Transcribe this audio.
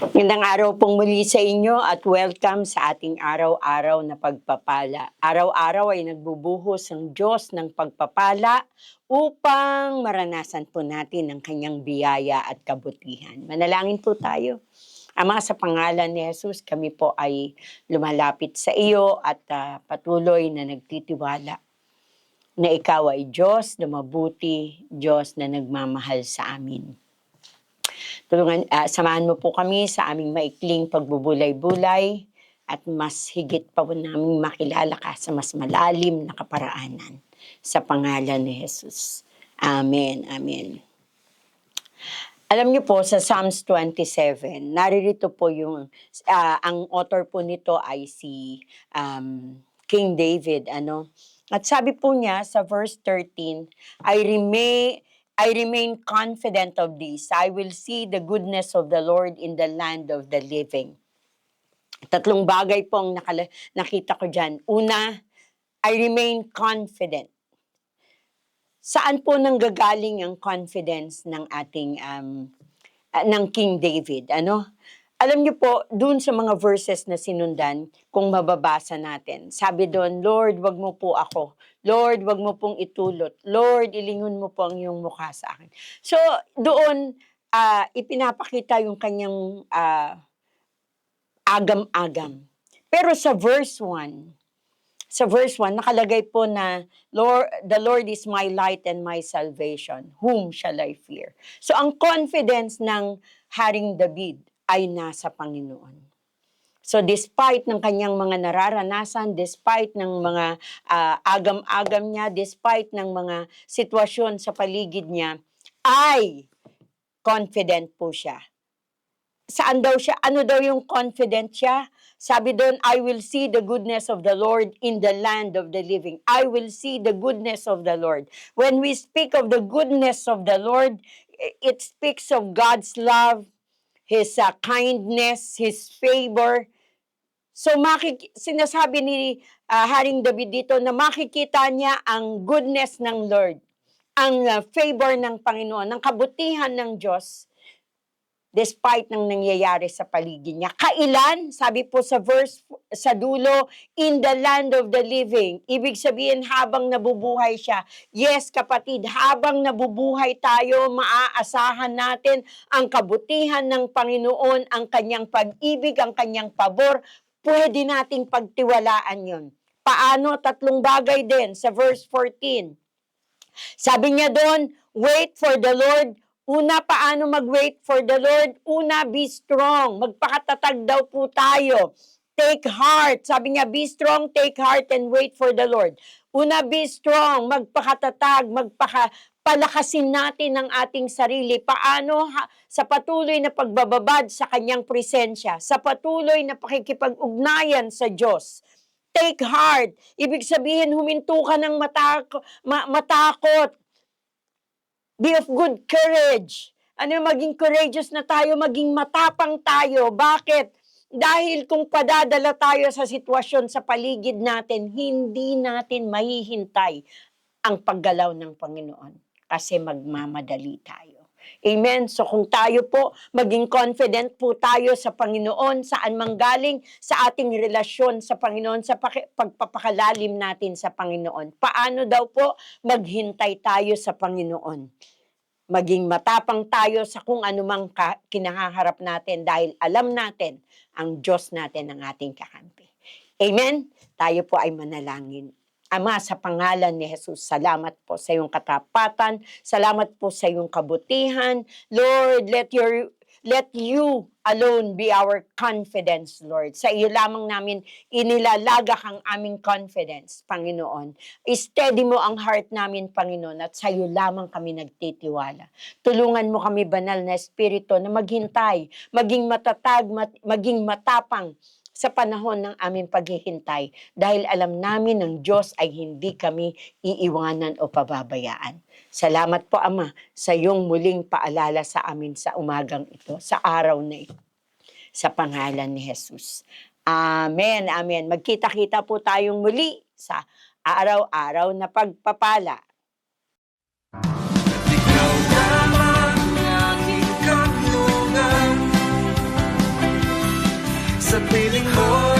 Magandang araw pong muli sa inyo at welcome sa ating araw-araw na pagpapala. Araw-araw ay nagbubuhos ang Diyos ng pagpapala upang maranasan po natin ang kanyang biyaya at kabutihan. Manalangin po tayo. Ama, sa pangalan ni Jesus, kami po ay lumalapit sa iyo at patuloy na nagtitiwala na ikaw ay Diyos na mabuti, Diyos na nagmamahal sa amin. Samahan mo po kami sa aming maikling pagbubulay-bulay at mas higit pa po namin makilala ka sa mas malalim na kaparaanan. Sa pangalan ni Jesus. Amen. Amen. Alam niyo po, sa Psalms 27, naririto po yung, ang author po nito ay si King David. At sabi po niya sa verse 13, I remain confident of this. I will see the goodness of the Lord in the land of the living. Tatlong bagay po ang nakita ko dyan. Una, I remain confident. Saan po nanggagaling ang confidence ng ating ng King David? Alam niyo po, dun sa mga verses na sinundan, kung mababasa natin, sabi doon, Lord, wag mo po ako. Lord, wag mo pong itulot. Lord, ilingon mo po ang iyong mukha sa akin. So, doon, ipinapakita yung kanyang agam-agam. Pero sa verse 1, nakalagay po na, the Lord is my light and my salvation. Whom shall I fear? So, ang confidence ng Haring David ay nasa Panginoon. So, despite ng kanyang mga nararanasan, despite ng mga agam-agam niya, despite ng mga sitwasyon sa paligid niya, ay confident po siya. Saan daw siya? Ano daw yung confident siya? Sabi doon, I will see the goodness of the Lord in the land of the living. I will see the goodness of the Lord. When we speak of the goodness of the Lord, it speaks of God's love, His kindness, His favor. So sinasabi ni Haring David dito na makikita niya ang goodness ng Lord, ang favor ng Panginoon, ang kabutihan ng Diyos, despite ng nangyayari sa paligid niya. Kailan? Sabi po sa verse sa dulo, in the land of the living. Ibig sabihin habang nabubuhay siya. Yes, kapatid, habang nabubuhay tayo, maaasahan natin ang kabutihan ng Panginoon, ang kanyang pag-ibig, ang kanyang pabor. Pwede nating pagtiwalaan yon. Paano? Tatlong bagay din sa verse 14. Sabi niya doon, wait for the Lord. Una, paano mag-wait for the Lord? Una, be strong. Magpakatatag daw po tayo. Take heart. Sabi niya, be strong, take heart, and wait for the Lord. Una, be strong. Magpakatatag, palakasin natin ang ating sarili. Paano? Sa patuloy na pagbababad sa kanyang presensya. Sa patuloy na pakikipag-ugnayan sa Diyos. Take heart. Ibig sabihin, huminto ka ng matakot. Be of good courage. Maging courageous na tayo, maging matapang tayo. Bakit? Dahil kung padadala tayo sa sitwasyon sa paligid natin, hindi natin mahihintay ang paggalaw ng Panginoon kasi magmamadali tayo. Amen? So kung tayo po, maging confident po tayo sa Panginoon, saan manggaling sa ating relasyon sa Panginoon, sa pagpapakalalim natin sa Panginoon. Paano daw po maghintay tayo sa Panginoon? Maging matapang tayo sa kung anumang kinahaharap natin dahil alam natin ang Diyos natin ang ating kakampi. Amen? Tayo po ay manalangin. Ama, sa pangalan ni Jesus, salamat po sa iyong katapatan, salamat po sa iyong kabutihan. Lord, let you alone be our confidence, Lord. Sa iyo lamang namin inilalagak ang aming confidence, Panginoon. Steady mo ang heart namin, Panginoon, at sa iyo lamang kami nagtitiwala. Tulungan mo kami, Banal na Espiritu, na maghintay, maging matatag, maging matapang, sa panahon ng aming paghihintay dahil alam namin ng Diyos ay hindi kami iiwanan o pababayaan. Salamat po, Ama, sa iyong muling paalala sa amin sa umagang ito, sa araw na ito, sa pangalan ni Jesus. Amen, amen. Magkita-kita po tayong muli sa araw-araw na pagpapala. Ikaw lamang aking kanlungan, sa piling mo